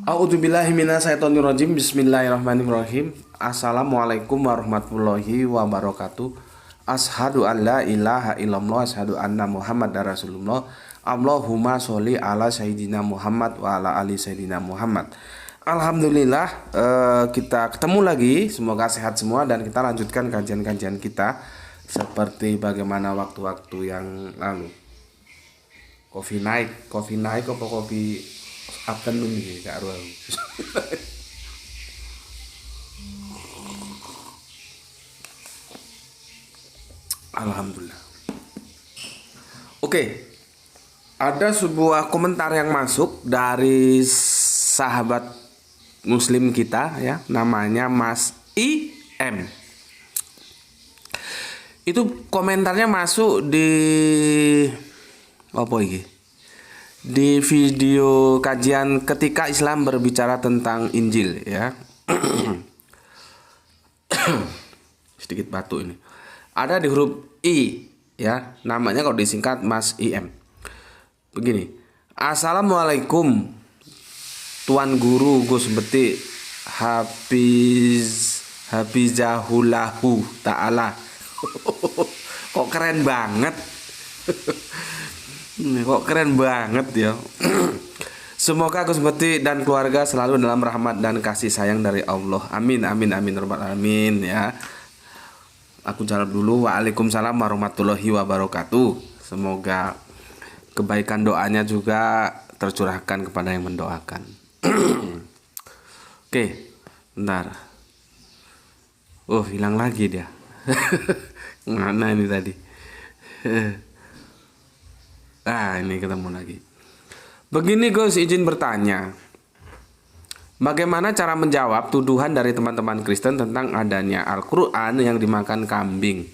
A'udzubillahi minasyaitonirrajim. Bismillahirrahmanirrahim. Assalamualaikum warahmatullahi wabarakatuh. Asyhadu an la ilaha illallah, asyhadu anna Muhammadar Rasulullah. Allahumma sholli ala sayyidina Muhammad wa ala ali sayyidina Muhammad. Alhamdulillah, kita ketemu lagi. Semoga sehat semua dan kita lanjutkan kajian-kajian kita seperti bagaimana waktu-waktu yang lalu. Kopi naik apa kopi afternoon nih Kak Arwah. Alhamdulillah. Oke, ada sebuah komentar yang masuk dari sahabat muslim kita ya, namanya Mas IM. Itu komentarnya masuk di apa ini? Di video kajian ketika Islam berbicara tentang Injil ya. Sedikit batuk ini. Ada di huruf I ya, namanya kalau disingkat Mas IM. Begini. Assalamualaikum Tuan Guru Gus Beti Hafizahullahu Ta'ala. Kok keren banget. Kok keren banget ya. Semoga Gus Beti dan keluarga selalu dalam rahmat dan kasih sayang dari Allah. Amin amin amin rabbal alamin ya. Aku jawab dulu. Waalaikumsalam warahmatullahi wabarakatuh. Semoga kebaikan doanya juga tercurahkan kepada yang mendoakan. Oke, bentar. Oh, hilang lagi dia. Mana ini tadi? Ini ketemu lagi. Begini Gus, izin bertanya. Bagaimana cara menjawab tuduhan dari teman-teman Kristen tentang adanya Al-Quran yang dimakan kambing?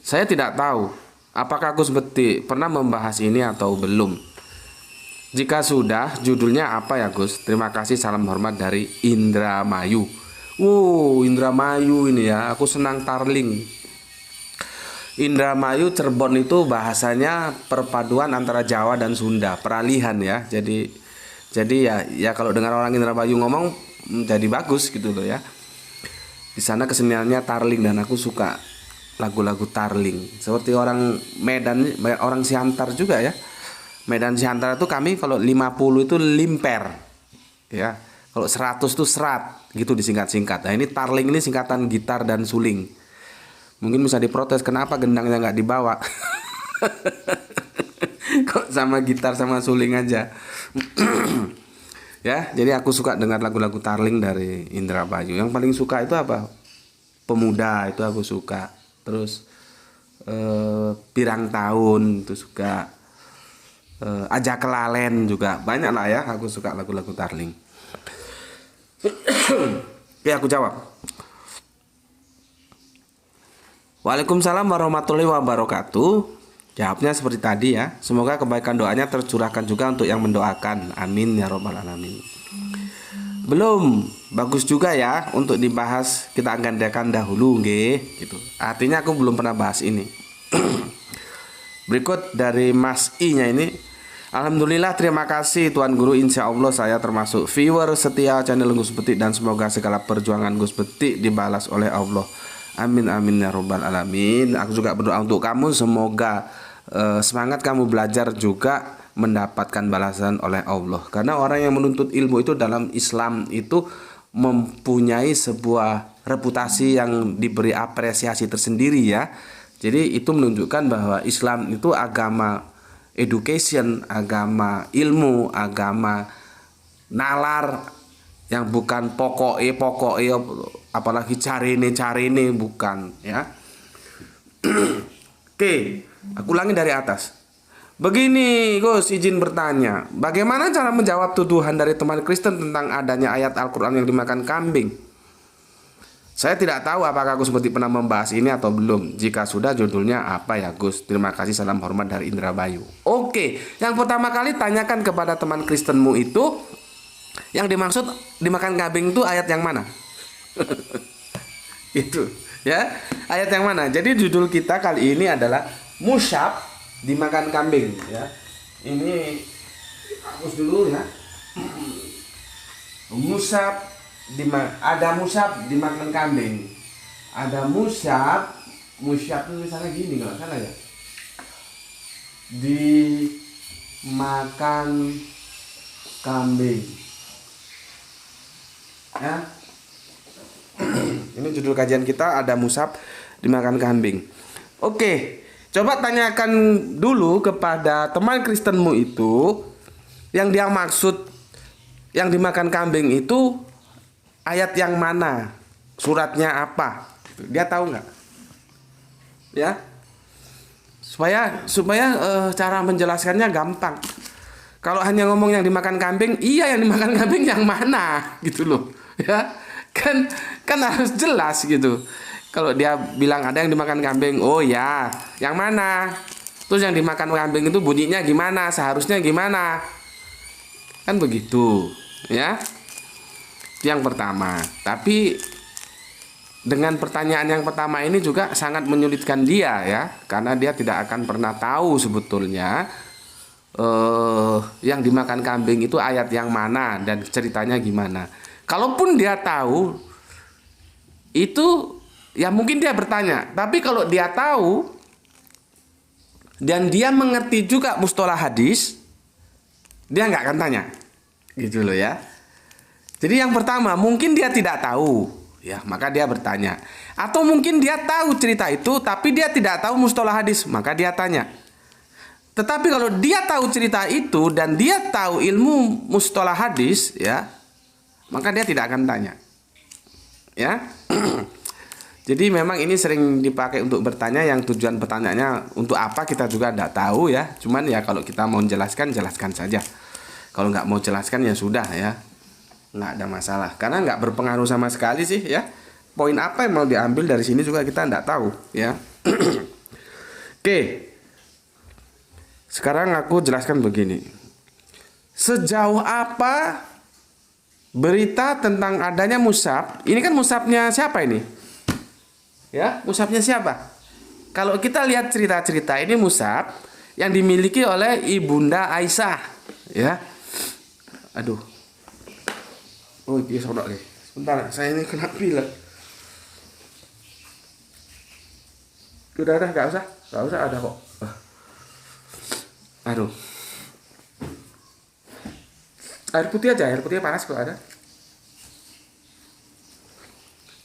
Saya tidak tahu apakah Gus Beti pernah membahas ini atau belum. Jika sudah, judulnya apa ya Gus? Terima kasih, salam hormat dari Indramayu. Indramayu ini ya, aku senang Tarling. Indramayu Cirebon itu bahasanya perpaduan antara Jawa dan Sunda, peralihan ya. Jadi ya kalau dengar orang Indramayu ngomong jadi bagus gitu loh ya. Di sana keseniannya Tarling dan aku suka lagu-lagu Tarling. Seperti orang Medan, orang Siantar juga ya. Medan Siantar itu kami kalau 50 itu limper. Ya. Kalau 100 itu serat gitu disingkat-singkat. Nah, ini Tarling ini singkatan gitar dan suling. Mungkin bisa diprotes kenapa gendangnya nggak dibawa. Kok sama gitar sama suling aja. Ya, jadi aku suka dengar lagu-lagu Tarling dari Indramayu. Yang paling suka itu apa? Pemuda itu aku suka. Terus Pirang Tahun itu suka. Aja Kelalen juga. Banyak lah ya, aku suka lagu-lagu Tarling. Oke, aku jawab. Waalaikumsalam warahmatullahi wabarakatuh. Jawabnya seperti tadi ya. Semoga kebaikan doanya tercurahkan juga untuk yang mendoakan. Amin ya robbal alamin. Belum, bagus juga ya untuk dibahas. Kita gandakan dahulu nggih gitu. Artinya aku belum pernah bahas ini. Berikut dari Mas I-nya ini. Alhamdulillah, terima kasih Tuan Guru. Insya Allah saya termasuk viewer setia channel Gus Beti dan semoga segala perjuangan Gus Beti dibalas oleh Allah. Amin amin ya robbal alamin. Aku juga berdoa untuk kamu, semoga semangat kamu belajar juga mendapatkan balasan oleh Allah. Karena orang yang menuntut ilmu itu dalam Islam itu mempunyai sebuah reputasi yang diberi apresiasi tersendiri ya. Jadi itu menunjukkan bahwa Islam itu agama education, agama ilmu, agama nalar, yang bukan pokoknya apalagi carine bukan ya. Oke, aku ulangi dari atas. Begini Gus, izin bertanya, bagaimana cara menjawab tuduhan dari teman Kristen tentang adanya ayat Al-Quran yang dimakan kambing? Saya tidak tahu apakah Gus Beti pernah membahas ini atau belum. Jika sudah, judulnya apa ya Gus? Terima kasih, salam hormat dari Indramayu. Oke, yang pertama kali tanyakan kepada teman Kristenmu itu, yang dimaksud dimakan kambing itu ayat yang mana? Itu ya, ayat yang mana? Jadi judul kita kali ini adalah musyab dimakan kambing ya. Ini hapus dulu ya. Ada musab dimakan kambing. Ada musab itu misalnya gini kalau salah ya. Dimakan kambing. Ya. Ini judul kajian kita, ada musab dimakan kambing. Oke, coba tanyakan dulu kepada teman Kristenmu itu, yang dia maksud yang dimakan kambing itu ayat yang mana, suratnya apa, dia tahu nggak? Ya, supaya cara menjelaskannya gampang. Kalau hanya ngomong yang dimakan kambing, iya yang dimakan kambing yang mana, gitu loh, ya kan harus jelas gitu. Kalau dia bilang ada yang dimakan kambing, oh ya, yang mana? Terus yang dimakan kambing itu bunyinya gimana? Seharusnya gimana? Kan begitu, ya. Yang pertama. Tapi dengan pertanyaan yang pertama ini juga sangat menyulitkan dia, ya, karena dia tidak akan pernah tahu sebetulnya yang dimakan kambing itu ayat yang mana dan ceritanya gimana. Kalaupun dia tahu itu, ya mungkin dia bertanya. Tapi kalau dia tahu dan dia mengerti juga mustalah hadis, dia nggak akan tanya, gitu loh ya. Jadi yang pertama, mungkin dia tidak tahu, ya maka dia bertanya. Atau mungkin dia tahu cerita itu, tapi dia tidak tahu mustalah hadis, maka dia tanya. Tetapi kalau dia tahu cerita itu dan dia tahu ilmu mustalah hadis, ya, maka dia tidak akan tanya, ya. Jadi memang ini sering dipakai untuk bertanya, yang tujuan pertanyaannya untuk apa kita juga tidak tahu, ya. Cuman ya kalau kita mau jelaskan saja. Kalau nggak mau jelaskan ya sudah, ya, nggak ada masalah. Karena nggak berpengaruh sama sekali sih, ya. Poin apa yang mau diambil dari sini juga kita tidak tahu, ya. Oke. Sekarang aku jelaskan begini. Sejauh apa berita tentang adanya musab? Ini kan musabnya siapa ini? Ya, musabnya siapa? Kalau kita lihat cerita-cerita, ini musab yang dimiliki oleh Ibunda Aisyah, ya. Aduh. Oh, dia sodok nih. Sebentar, saya ini kena pilek. Udah, nggak usah ada kok. Aduh. Air putih panas kalau ada.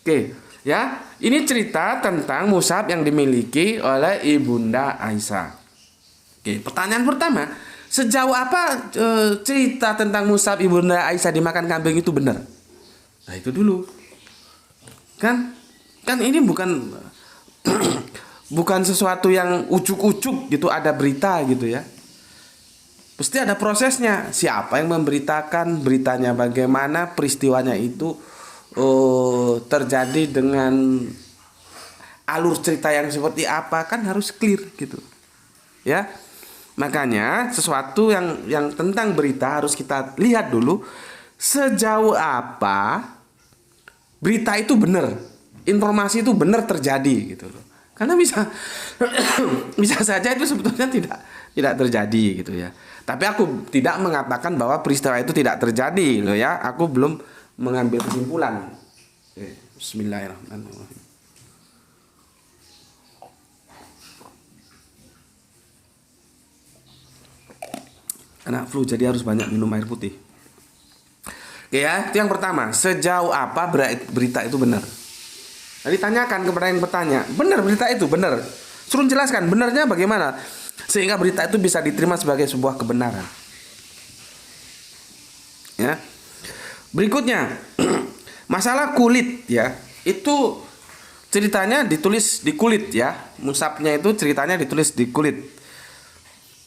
Oke, ya. Ini cerita tentang musab yang dimiliki oleh Ibunda Aisyah. Oke, pertanyaan pertama, sejauh apa cerita tentang musab Ibunda Aisyah dimakan kambing itu benar? Nah, itu dulu. Kan ini bukan bukan sesuatu yang ucuk-ucuk gitu, ada berita gitu, ya. Pasti ada prosesnya. Siapa yang memberitakan, beritanya bagaimana, peristiwanya itu terjadi dengan alur cerita yang seperti apa, kan harus clear gitu, ya. Makanya sesuatu yang tentang berita harus kita lihat dulu sejauh apa berita itu benar, informasi itu benar terjadi gitu loh. Karena bisa bisa saja itu sebetulnya tidak terjadi gitu, ya. Tapi aku tidak mengatakan bahwa peristiwa itu tidak terjadi loh, ya. Aku belum mengambil kesimpulan. Bismillahirrahmanirrahim. Anak flu jadi harus banyak minum air putih. Oke, ya, itu yang pertama. Sejauh apa berita itu benar? Jadi tanyakan kepada yang bertanya, benar berita itu benar? Suruh jelaskan benarnya bagaimana, sehingga berita itu bisa diterima sebagai sebuah kebenaran. Ya. Berikutnya, masalah kulit, ya. Itu ceritanya ditulis di kulit, ya. Musabnya itu ceritanya ditulis di kulit.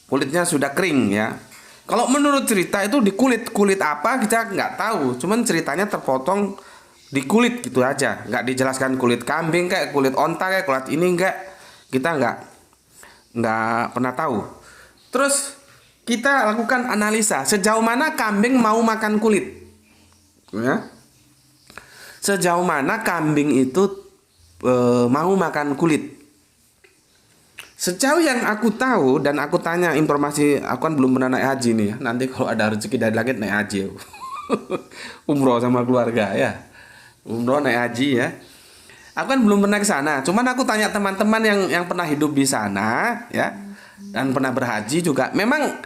Kulitnya sudah kering, ya. Kalau menurut cerita itu di kulit apa kita nggak tahu, cuman ceritanya terpotong di kulit gitu aja, nggak dijelaskan kulit kambing kayak kulit onta kayak kulit ini, nggak, kita nggak pernah tahu. Terus kita lakukan analisa sejauh mana kambing mau makan kulit, ya. Sejauh mana kambing itu mau makan kulit. Sejauh yang aku tahu dan aku tanya informasi, aku kan belum pernah naik haji nih, ya. Nanti kalau ada rezeki dari langit naik haji aku. Umroh sama keluarga ya. Umroh naik haji ya. Aku kan belum pernah ke sana. Cuman aku tanya teman-teman yang pernah hidup di sana ya dan pernah berhaji juga. Memang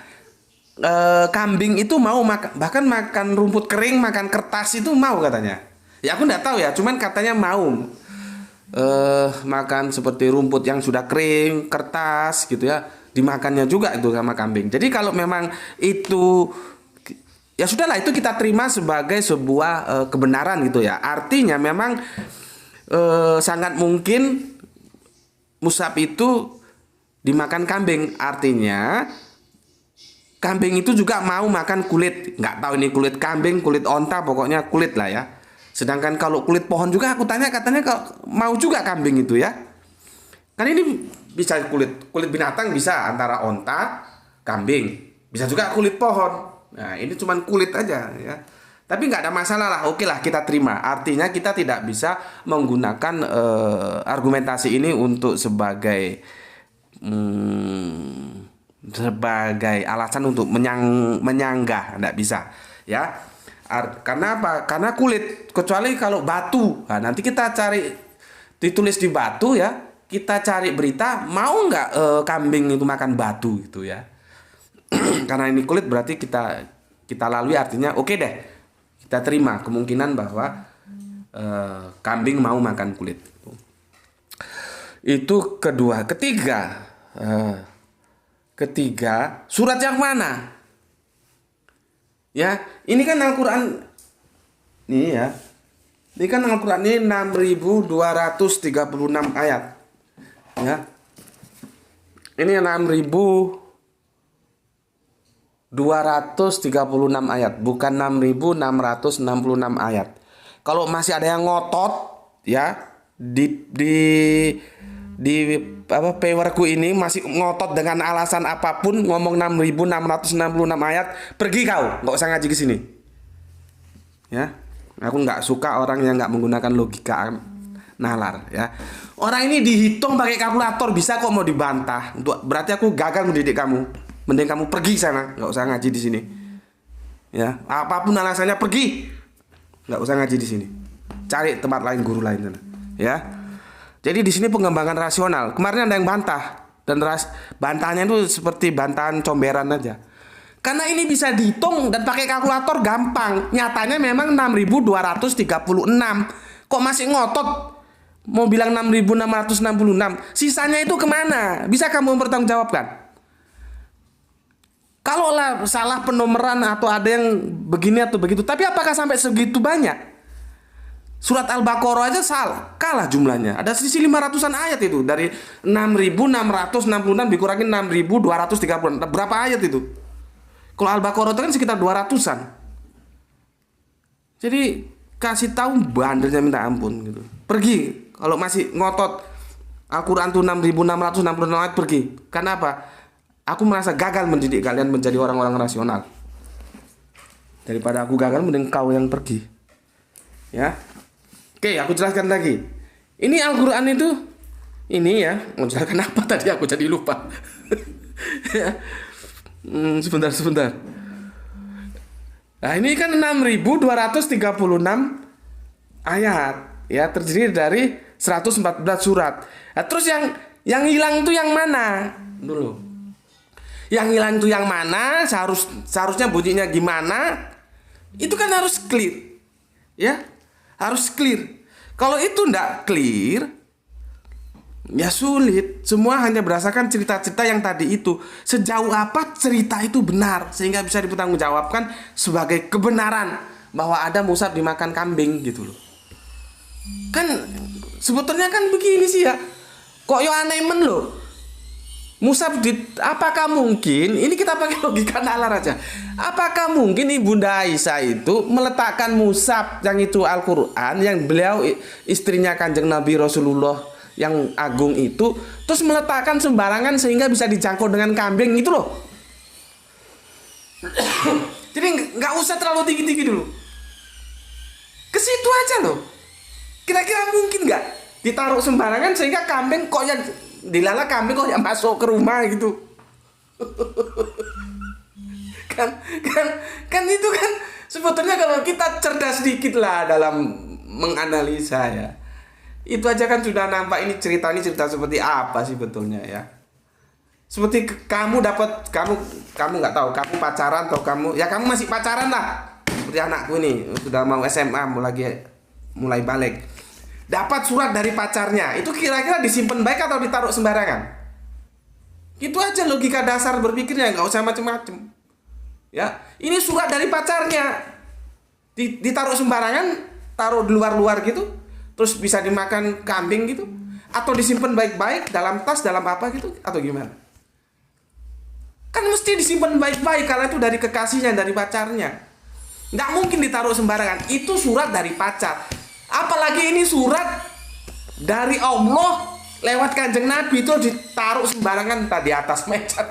kambing itu mau makan, bahkan makan rumput kering, makan kertas itu mau katanya. Ya aku nggak tahu ya. Cuman katanya mau makan seperti rumput yang sudah kering, kertas gitu ya. Dimakannya juga itu sama kambing. Jadi kalau memang itu ya sudahlah, itu kita terima sebagai sebuah kebenaran gitu ya. Artinya memang sangat mungkin musab itu dimakan kambing. Artinya kambing itu juga mau makan kulit. Nggak tahu ini kulit kambing, kulit onta, pokoknya kulit lah ya. Sedangkan kalau kulit pohon juga aku tanya, katanya mau juga kambing itu ya. Kan ini bisa kulit binatang, bisa antara onta, kambing, bisa juga kulit pohon. Nah ini cuman kulit aja ya. Tapi nggak ada masalah lah, oke lah kita terima. Artinya kita tidak bisa menggunakan argumentasi ini untuk sebagai alasan untuk menyanggah, nggak bisa ya. Karena apa? Karena kulit, kecuali kalau batu. Nah, nanti kita cari, ditulis di batu ya. Kita cari berita, mau nggak kambing itu makan batu gitu ya. Karena ini kulit, berarti kita lalui, artinya oke deh, kita terima kemungkinan bahwa kambing mau makan kulit. Itu kedua. Ketiga, surat yang mana? Ya, ini kan Al-Quran. Nih ya. Ini kan Al-Quran ini 6.236 ayat. Ya. Ini 6.236 ayat, bukan 6.666 ayat. Kalau masih ada yang ngotot ya di paperku ini masih ngotot dengan alasan apapun ngomong 6.666 ayat, pergi kau, nggak usah ngaji ke sini. Ya. Aku nggak suka orang yang nggak menggunakan logika nalar ya. Orang ini dihitung pakai kalkulator bisa kok mau dibantah. Berarti aku gagal mendidik kamu. Mending kamu pergi sana, nggak usah ngaji di sini. Ya, apapun alasannya pergi. Nggak usah ngaji di sini. Cari tempat lain, guru lain sana. Ya. Jadi di sini pengembangan rasional. Kemarin ada yang bantah dan bantahnya itu seperti bantahan comberan aja. Karena ini bisa dihitung dan pakai kalkulator gampang. Nyatanya memang 6.236. Kok masih ngotot mau bilang 6.666? Sisanya itu kemana? Bisa kamu mempertanggungjawabkan? Kalau lah salah penomoran atau ada yang begini atau begitu, tapi apakah sampai segitu banyak? Surat Al-Baqarah aja kalah jumlahnya. Ada sisi 500-an ayat itu. Dari 6.666 dikurangin 6.236. Berapa ayat itu? Kalau Al-Baqarah itu kan sekitar 200-an. Jadi kasih tahu bandelnya minta ampun gitu. Pergi. Kalau masih ngotot Al-Quran itu 6.666 ayat, pergi. Karena apa? Aku merasa gagal mendidik kalian menjadi orang-orang rasional. Daripada aku gagal, mending kau yang pergi. Ya. Oke, aku jelaskan lagi. Ini Al-Quran itu, ini ya, mau jelaskan apa tadi aku jadi lupa. Ya. Sebentar. Nah ini kan 6.236 ayat. Ya, terdiri dari 114 surat. Nah, terus yang hilang itu yang mana? Dulu. Yang hilang itu yang mana? Seharusnya bunyinya gimana? Itu kan harus clear. Ya, harus clear. Kalau itu ndak clear, ya sulit. Semua hanya berdasarkan cerita-cerita yang tadi itu. Sejauh apa cerita itu benar sehingga bisa dipertanggungjawabkan sebagai kebenaran bahwa ada musab dimakan kambing gitu loh. Kan sebetulnya kan begini sih ya. Kok yo aneh men loh. Musab apakah mungkin, ini kita pakai logika nalar aja. Apakah mungkin Ibunda Aisyah itu meletakkan musab yang itu Al-Quran, yang beliau istrinya Kanjeng Nabi Rasulullah yang agung itu, terus meletakkan sembarangan sehingga bisa dijangkau dengan kambing itu loh. Jadi nggak usah terlalu tinggi-tinggi dulu. Ke situ aja loh. Kira-kira mungkin nggak ditaruh sembarangan sehingga kambing kok yang dilala, kambing kok yang masuk ke rumah gitu. kan itu kan Sebetulnya kalau kita cerdas sedikit lah dalam menganalisa ya, itu aja kan sudah nampak ini cerita seperti apa sih betulnya ya. Seperti kamu dapat kamu nggak tahu kamu pacaran atau kamu masih pacaran lah. Seperti anakku ini sudah mau SMA mulai balik. Dapat surat dari pacarnya, itu kira-kira disimpan baik atau ditaruh sembarangan? Itu aja logika dasar berpikirnya, nggak usah macem-macem. Ya, ini surat dari pacarnya, ditaruh sembarangan, taruh di luar-luar gitu, terus bisa dimakan kambing gitu, atau disimpan baik-baik dalam tas, dalam apa gitu, atau gimana? Kan mesti disimpan baik-baik karena itu dari kekasihnya, dari pacarnya. Nggak mungkin ditaruh sembarangan. Itu surat dari pacar. Apalagi ini surat dari Allah lewat Kanjeng Nabi, itu ditaruh sembarangan entah di atas meja.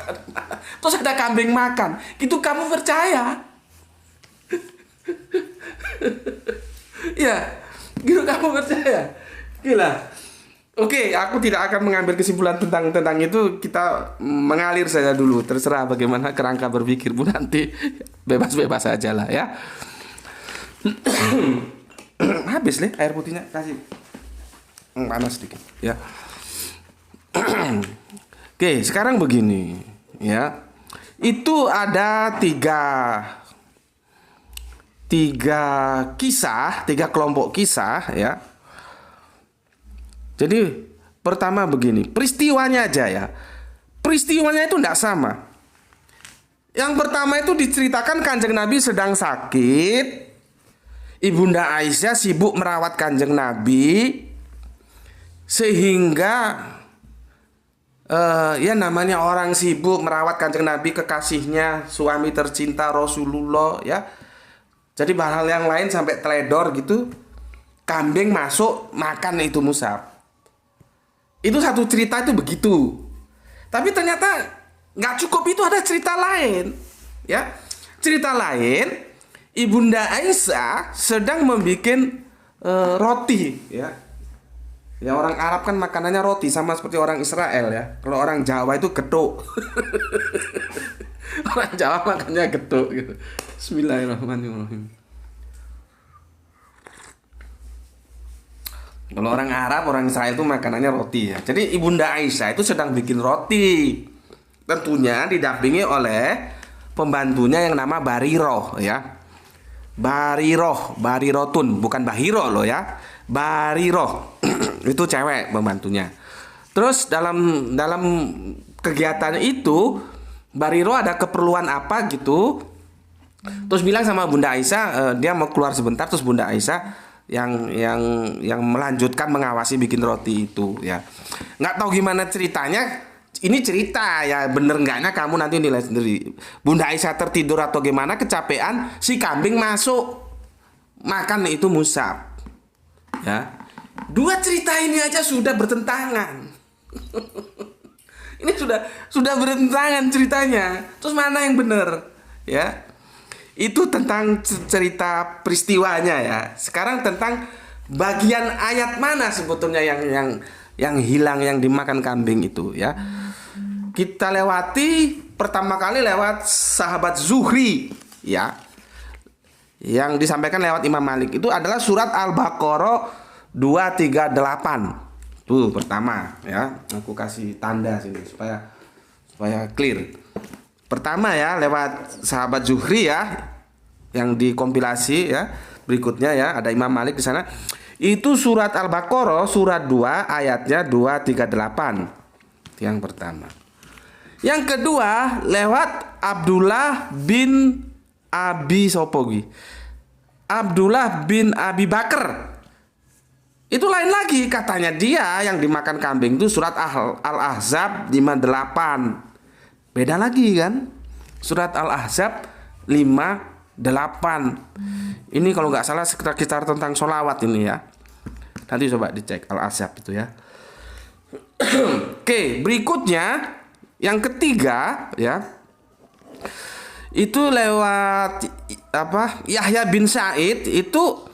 Terus ada kambing makan. Itu kamu percaya? Ya, gitu kamu percaya? Gila. Oke, aku tidak akan mengambil kesimpulan tentang itu. Kita mengalir saja dulu. Terserah bagaimana kerangka berpikir Bu, nanti bebas-bebas aja lah ya. Habis deh air putihnya, kasih panas sedikit ya. Oke, sekarang begini ya. Itu ada tiga kelompok kisah ya. Jadi pertama begini, peristiwanya aja ya. Peristiwanya itu tidak sama. Yang pertama itu diceritakan Kanjeng Nabi sedang sakit. Ibunda Aisyah sibuk merawat Kanjeng Nabi, sehingga ya namanya orang sibuk merawat Kanjeng Nabi, kekasihnya, suami tercinta Rasulullah ya. Jadi hal yang lain sampai teledor gitu, kambing masuk makan itu Mus'ab. Itu satu cerita itu begitu. Tapi ternyata nggak cukup, itu ada cerita lain ya. Cerita lain, Ibunda Aisyah sedang membuat roti ya. Ya, orang Arab kan makanannya roti, sama seperti orang Israel ya. Kalau orang Jawa itu getuk. Orang Jawa makannya getuk gitu. Bismillahirrahmanirrahim. Kalau orang Arab, orang Israel itu makanannya roti ya. Jadi Ibunda Aisyah itu sedang bikin roti. Tentunya didampingi oleh pembantunya yang nama Bariroh ya. Barirotun, bukan Bahiro loh ya. Bariroh. Itu cewek pembantunya. Terus dalam kegiatan itu Bariroh ada keperluan apa gitu. Terus bilang sama Bunda Aisyah, dia mau keluar sebentar. Terus Bunda Aisyah yang melanjutkan mengawasi bikin roti itu ya. Nggak tahu gimana ceritanya. Ini cerita ya, bener enggaknya kamu nanti nilai sendiri. Bunda Aisyah tertidur atau gimana, kecapean, si kambing masuk makan itu Mus'ab ya. Dua cerita ini aja sudah bertentangan. Ini sudah bertentangan ceritanya. Terus mana yang benar ya? Itu tentang cerita peristiwanya ya. Sekarang tentang bagian ayat mana sebetulnya yang hilang, yang dimakan kambing itu ya. Kita lewati pertama kali lewat sahabat Zuhri ya. Yang disampaikan lewat Imam Malik itu adalah surat Al-Baqarah 238. Tuh pertama ya. Aku kasih tanda sini supaya clear. Pertama ya lewat sahabat Zuhri ya, yang dikompilasi ya. Berikutnya ya ada Imam Malik di sana. Itu surat Al-Baqarah surat 2 ayatnya 238. Yang pertama. Yang kedua lewat Abdullah bin Abi Sopogi. Abdullah bin Abi Bakar. Itu lain lagi, katanya dia yang dimakan kambing itu surat Al-Ahzab 58. Beda lagi kan? Surat Al-Ahzab 58. Ini kalau nggak salah sekitar tentang sholawat ini ya. Nanti coba dicek Al-Ahzab itu ya. Oke, berikutnya yang ketiga ya. Itu lewat Yahya bin Sa'id. Itu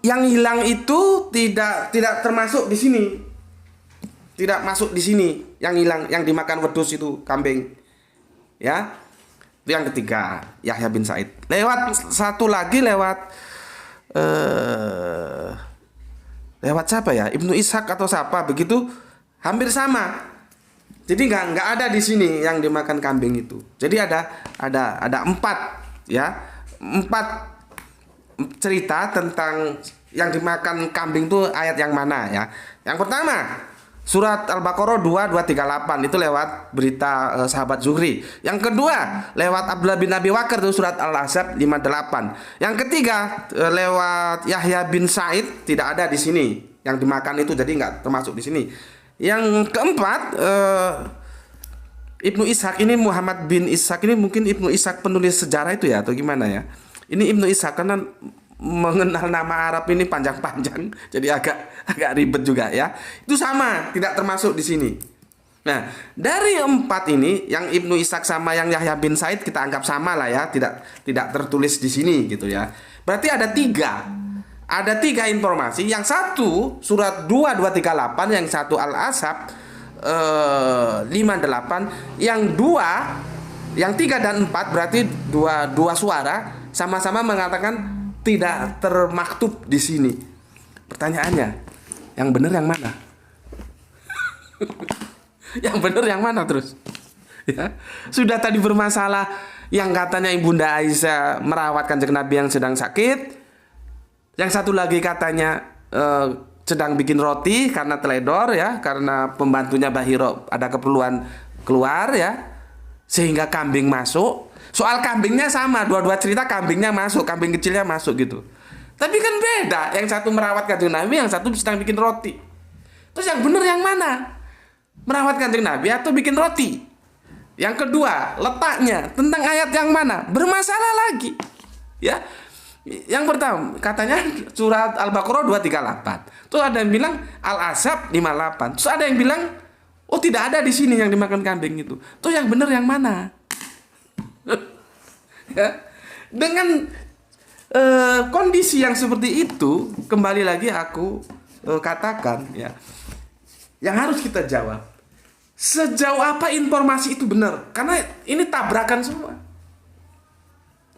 yang hilang itu tidak termasuk di sini. Tidak masuk di sini. Yang hilang, yang dimakan wedhus itu kambing. Ya. Itu yang ketiga, Yahya bin Sa'id. Lewat satu lagi lewat siapa ya? Ibnu Ishaq atau siapa begitu, hampir sama. Jadi nggak ada di sini yang dimakan kambing itu. Jadi ada 4 ya, 4 cerita tentang yang dimakan kambing itu ayat yang mana ya. Yang pertama surat Al-Baqarah 2238 itu lewat berita sahabat Zuhri. Yang kedua lewat Abdullah bin Abi Wakar itu surat Al-Ahzab 58. Yang ketiga lewat Yahya bin Sa'id, tidak ada di sini yang dimakan itu, jadi nggak termasuk di sini. Yang keempat Ibnu Ishaq ini, Muhammad bin Ishaq ini, mungkin Ibnu Ishaq penulis sejarah itu ya atau gimana ya. Ini Ibnu Ishaq karena mengenal nama Arab ini panjang-panjang, jadi agak ribet juga ya. Itu sama, tidak termasuk di sini. Nah, dari 4 ini, yang Ibnu Ishaq sama yang Yahya bin Sa'id kita anggap sama lah ya, tidak tertulis di sini gitu ya. Berarti ada 3 informasi. Yang satu surat 2238, yang satu Al-Ahzab 58, yang 2, yang 3 dan 4 berarti dua suara sama-sama mengatakan tidak termaktub di sini. Pertanyaannya, yang benar yang mana? Yang benar yang mana terus? Ya, sudah tadi bermasalah yang katanya Ibunda Aisyah merawat Kanjeng Nabi yang sedang sakit. Yang satu lagi katanya sedang bikin roti karena teledor ya, karena pembantunya Bahiro ada keperluan keluar ya, sehingga kambing masuk. Soal kambingnya sama, dua-dua cerita kambingnya masuk, kambing kecilnya masuk gitu. Tapi kan beda, yang satu merawat Kanjeng Nabi, yang satu sedang bikin roti. Terus yang benar yang mana? Merawat Kanjeng Nabi atau bikin roti? Yang kedua, letaknya tentang ayat yang mana? Bermasalah lagi. Ya. Yang pertama, katanya surat Al-Baqarah 238. Terus ada yang bilang Al-Ahzab 58. Terus ada yang bilang, oh tidak ada di sini yang dimakan kambing itu. Terus yang benar yang mana? Ya. Dengan kondisi yang seperti itu, kembali lagi aku katakan ya, yang harus kita jawab, sejauh apa informasi itu benar? Karena ini tabrakan semua.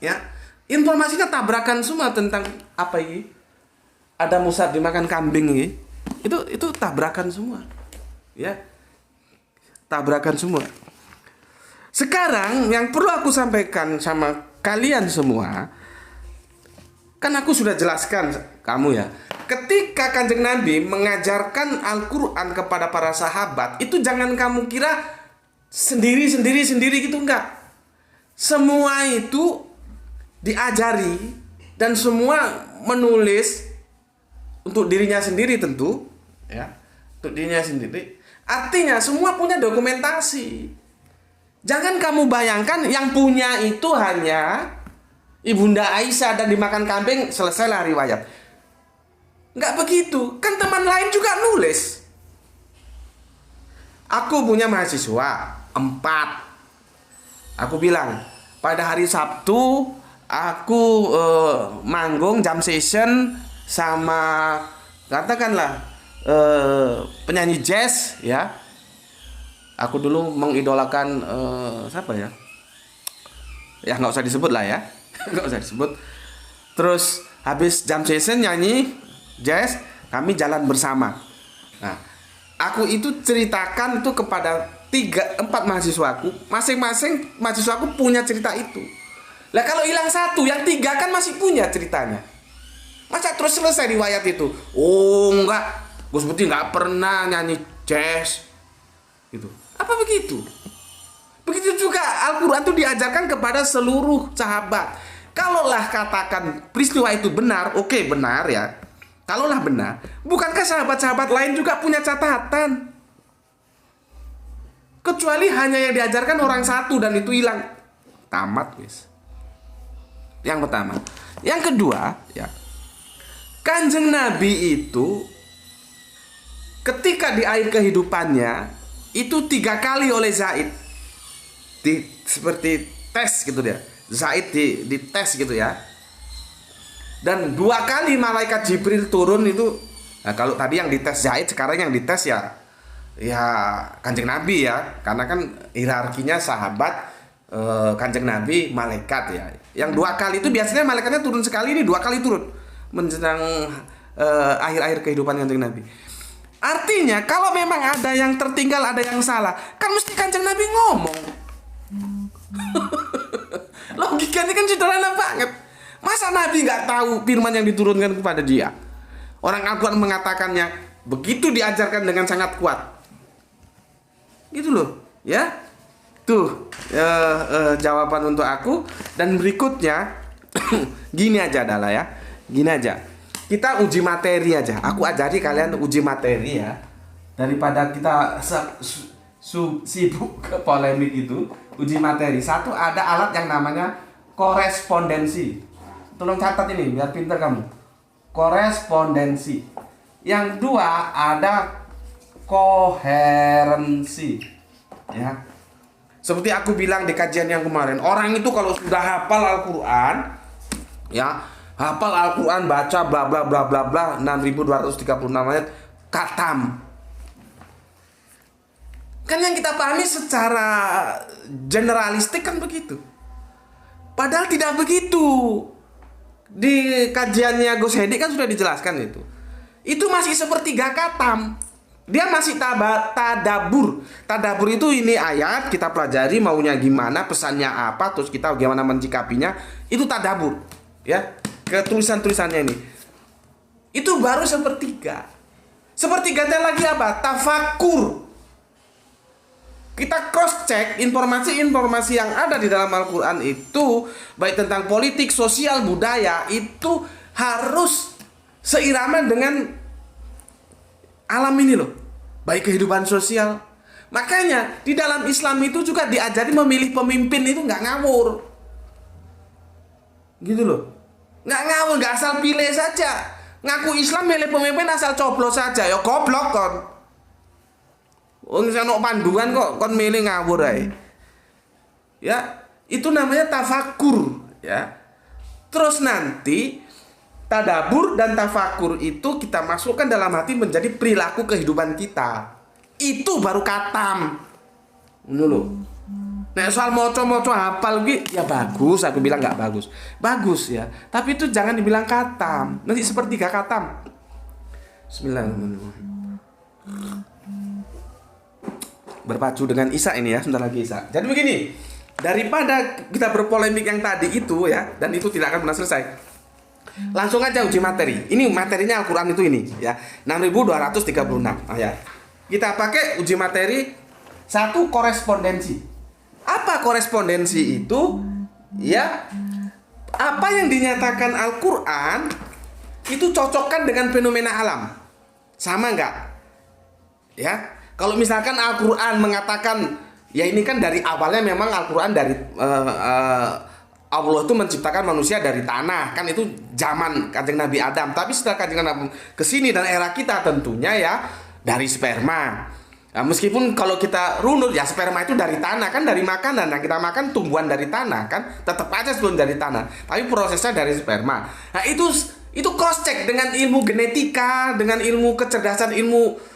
Ya, informasinya tabrakan semua tentang apa ini? Ada Musa dimakan kambing ini. Itu tabrakan semua. Ya. Tabrakan semua. Sekarang yang perlu aku sampaikan sama kalian semua, kan aku sudah jelaskan kamu ya. Ketika Kanjeng Nabi mengajarkan Al-Quran kepada para sahabat, itu jangan kamu kira sendiri gitu, enggak. Semua itu diajari dan semua menulis untuk dirinya sendiri tentu ya, untuk dirinya sendiri. Artinya semua punya dokumentasi. Jangan kamu bayangkan yang punya itu hanya Ibunda Aisyah dan dimakan kambing, selesailah riwayat. Enggak begitu, kan teman lain juga nulis. Aku punya mahasiswa 4. Aku bilang, pada hari Sabtu aku manggung jam session sama katakanlah penyanyi jazz ya. Aku dulu mengidolakan siapa ya? Ya nggak usah disebut lah ya, nggak usah disebut. Terus habis jam session nyanyi jazz, kami jalan bersama. Nah, aku itu ceritakan itu kepada 3-4 mahasiswaku, masing-masing mahasiswaku punya cerita itu. Lah kalau hilang satu, yang 3 kan masih punya ceritanya. Masa terus selesai riwayat itu? Oh enggak, Gus Putih nggak pernah nyanyi jazz gitu. Apa begitu? Begitu juga Al-Quran itu diajarkan kepada seluruh sahabat. Kalaulah katakan peristiwa itu benar, oke benar ya. Kalaulah benar, bukankah sahabat-sahabat lain juga punya catatan? Kecuali hanya yang diajarkan orang satu dan itu hilang. Tamat guys. Yang pertama. Yang kedua ya, Kanjeng Nabi itu ketika di akhir kehidupannya itu 3 kali oleh Zaid seperti tes gitu dia. Zaid di tes gitu ya. Dan 2 kali malaikat Jibril turun itu. Nah, kalau tadi yang dites Zaid, sekarang yang dites ya Kanjeng Nabi ya. Karena kan hierarkinya sahabat Kanjeng Nabi malaikat ya. Yang 2 kali itu biasanya malaikatnya turun sekali, ini 2 kali turun menjelang akhir-akhir kehidupan Kanjeng Nabi. Artinya kalau memang ada yang tertinggal, ada yang salah, kan mesti Kanjeng Nabi ngomong. Logikanya kan sederhana banget. Masa Nabi nggak tahu firman yang diturunkan kepada dia? Orang Al-Quran mengatakannya begitu, diajarkan dengan sangat kuat. Gitu loh, ya. Tuh jawaban untuk aku. Dan berikutnya gini aja adalah ya, gini aja. Kita uji materi aja. Aku ajari kalian uji materi ya, daripada kita sibuk ke polemik itu. Uji materi. 1, ada alat yang namanya korespondensi. Tolong catat ini biar pintar kamu. Korespondensi. Yang 2 ada koherensi. Ya. Seperti aku bilang di kajian yang kemarin, orang itu kalau sudah hafal Al-Qur'an, ya, hafal Al-Qur'an, baca bla bla bla bla bla 6236 ayat, khatam. Kan yang kita pahami secara generalistik kan begitu. Padahal tidak begitu. Di kajiannya Gus Hedi kan sudah dijelaskan itu. Itu masih sepertiga khatam. Dia masih tadabur. Tadabur itu ini ayat, kita pelajari maunya gimana, pesannya apa, terus kita bagaimana mencikapinya. Itu tadabur. Ya, ke tulisan-tulisannya ini. Itu baru sepertiga. Sepertiganya lagi apa? Tafakur. Kita cross check informasi-informasi yang ada di dalam Al-Quran itu, baik tentang politik, sosial, budaya, itu harus seirama dengan alam ini loh, baik kehidupan sosial. Makanya di dalam Islam itu juga diajari memilih pemimpin itu nggak ngawur, gitu loh, nggak ngawur, nggak asal pilih saja. Ngaku Islam milih pemimpin asal coblos saja, ya goblok kon. Ono panduan kok kon milih ngawur ae. Ya, itu namanya tafakur, ya. Terus nanti tadabur dan tafakur itu kita masukkan dalam hati menjadi perilaku kehidupan kita. Itu baru khatam. Ngono lho. Nek soal moco-moco hafal ki ya bagus, aku bilang nggak bagus. Bagus ya, tapi itu jangan dibilang khatam. Nanti sepertiga khatam. Bismillahirrahmanirrahim. Berpacu dengan Isa ini ya, sebentar lagi Isa. Jadi begini, daripada kita berpolemik yang tadi itu ya, dan itu tidak akan pernah selesai, langsung aja uji materi. Ini materinya Al-Quran itu ini ya, 6236 ayat. Kita pakai uji materi 1, korespondensi. Apa korespondensi itu? Ya, apa yang dinyatakan Al-Quran itu cocokkan dengan fenomena alam. Sama nggak? Ya. Kalau misalkan Al-Quran mengatakan, ya ini kan dari awalnya memang Al-Quran dari Allah itu menciptakan manusia dari tanah. Kan itu zaman Kanjeng Nabi Adam. Tapi setelah Kanjeng Nabi kesini dan era kita tentunya ya dari sperma. Nah, meskipun kalau kita runut ya sperma itu dari tanah, kan dari makanan. Yang kita makan tumbuhan dari tanah kan. Tetap aja sebelum dari tanah. Tapi prosesnya dari sperma. Nah itu cross check dengan ilmu genetika, dengan ilmu kecerdasan, ilmu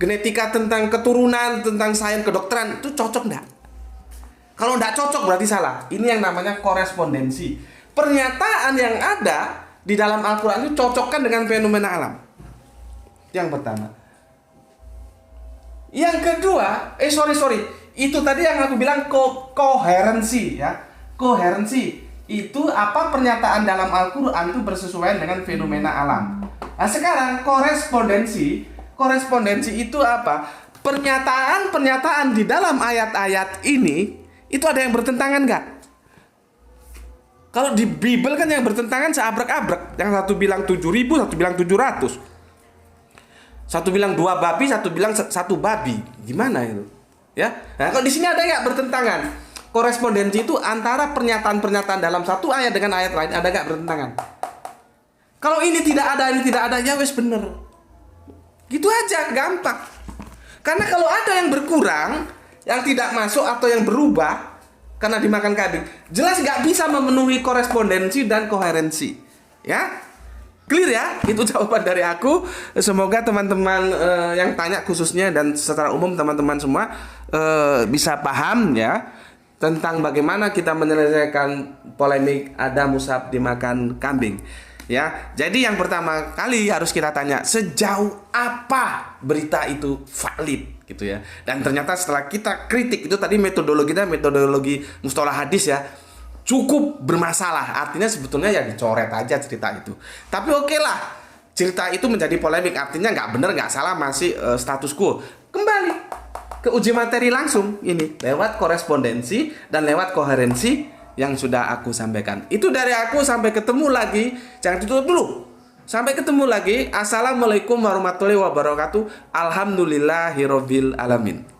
genetika tentang keturunan, tentang sains kedokteran, itu cocok enggak? Kalau enggak cocok berarti salah. Ini yang namanya korespondensi. Pernyataan yang ada di dalam Al-Quran itu cocokkan dengan fenomena alam. Yang pertama. Yang kedua, sorry. Itu tadi yang aku bilang koherensi ya. Koherensi itu apa, pernyataan dalam Al-Quran itu bersesuaian dengan fenomena alam. Nah sekarang korespondensi itu apa? Pernyataan di dalam ayat-ayat ini itu ada yang bertentangan nggak? Kalau di Bible kan yang bertentangan seabrek-abrek. Yang satu bilang 7.000, satu bilang 700. Satu bilang 2 babi, satu bilang 1 babi. Gimana itu? Ya. Nah, kalau di sini ada nggak bertentangan? Korespondensi itu antara pernyataan-pernyataan dalam satu ayat dengan ayat lain, ada nggak bertentangan? Kalau ini tidak ada, ya wes bener. Gitu aja, gampang. Karena kalau ada yang berkurang, yang tidak masuk atau yang berubah karena dimakan kambing, jelas nggak bisa memenuhi korespondensi dan koherensi. Ya, clear ya? Itu jawaban dari aku. Semoga teman-teman yang tanya khususnya dan secara umum teman-teman semua bisa paham ya. tentang bagaimana kita menyelesaikan polemik ada musab dimakan kambing. Ya, jadi yang pertama kali harus kita tanya sejauh apa berita itu valid gitu ya. Dan ternyata setelah kita kritik itu tadi metodologi mustalah hadis ya, cukup bermasalah. Artinya sebetulnya ya dicoret aja cerita itu. Tapi oke lah, cerita itu menjadi polemik, artinya nggak benar nggak salah, masih status quo. Kembali ke uji materi langsung ini lewat korespondensi dan lewat koherensi yang sudah aku sampaikan. Itu dari aku, sampai ketemu lagi. Jangan ditutup dulu. Sampai ketemu lagi. Assalamualaikum warahmatullahi wabarakatuh. Alhamdulillahirabbil alamin.